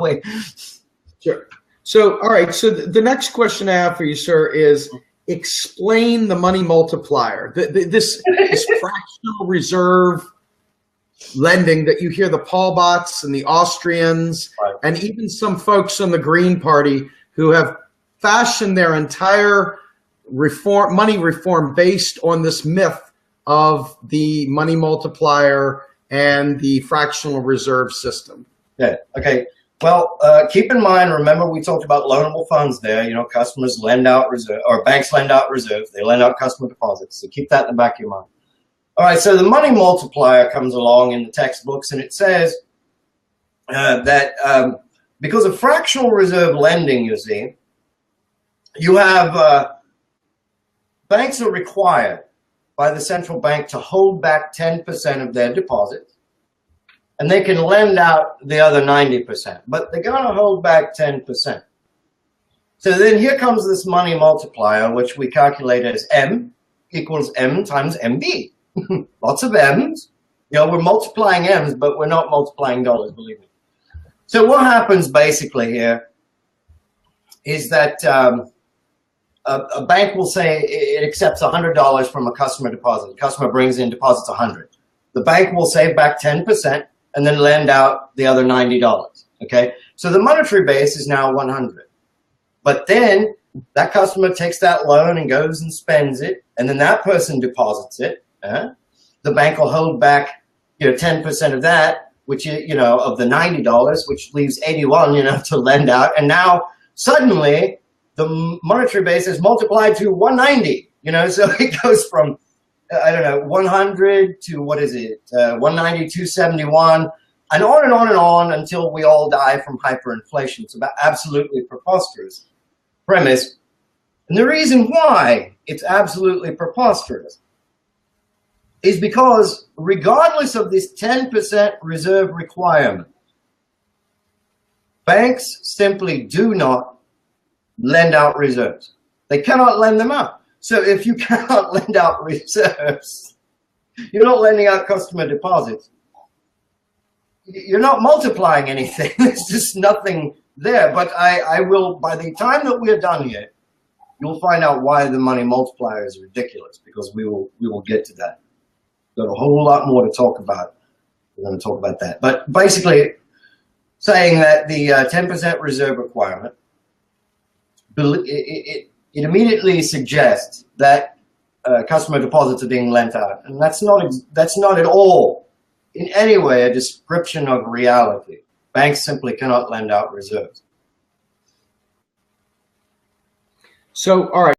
way. Sure. So, all right. So the next question I have for you, sir, is explain the money multiplier. This fractional reserve lending that you hear the Paul Bots and the Austrians, right, and even some folks on the Green Party who have fashioned their entire money reform based on this myth of the money multiplier and the fractional reserve system. Yeah. Okay. Well, keep in mind, remember we talked about loanable funds there. You know, customers lend out reserve, or banks lend out reserves. They lend out customer deposits. So keep that in the back of your mind. All right. So the money multiplier comes along in the textbooks, and it says that because of fractional reserve lending, you see, you have banks are required by the central bank to hold back 10% of their deposits. And they can lend out the other 90%, but they're going to hold back 10%. So then here comes this money multiplier, which we calculate as M equals M times MB. Lots of M's. You know, we're multiplying M's, but we're not multiplying dollars, believe me. So what happens basically here is that a bank will say it accepts $100 from a customer deposit. The customer brings in deposits 100. The bank will save back 10%. And then lend out the other $90, okay? So the monetary base is now 100. But then that customer takes that loan and goes and spends it, and then that person deposits it. The bank will hold back, 10% of that, which is, of the $90, which leaves 81, to lend out. And now suddenly the monetary base is multiplied to 190, so it goes from, I don't know, 100 to what is it, 190, 271, and on until we all die from hyperinflation. It's about absolutely preposterous premise. And the reason why it's absolutely preposterous is because regardless of this 10% reserve requirement, banks simply do not lend out reserves. They cannot lend them out. So if you cannot lend out reserves, you're not lending out customer deposits, you're not multiplying anything. There's just nothing there. But I will, by the time that we're done here, you'll find out why the money multiplier is ridiculous, because we will get to that. Got a whole lot more to talk about. We're going to talk about that. But basically saying that the 10% reserve requirement, it immediately suggests that customer deposits are being lent out, and that's not at all in any way a description of reality. Banks simply cannot lend out reserves. So, all right.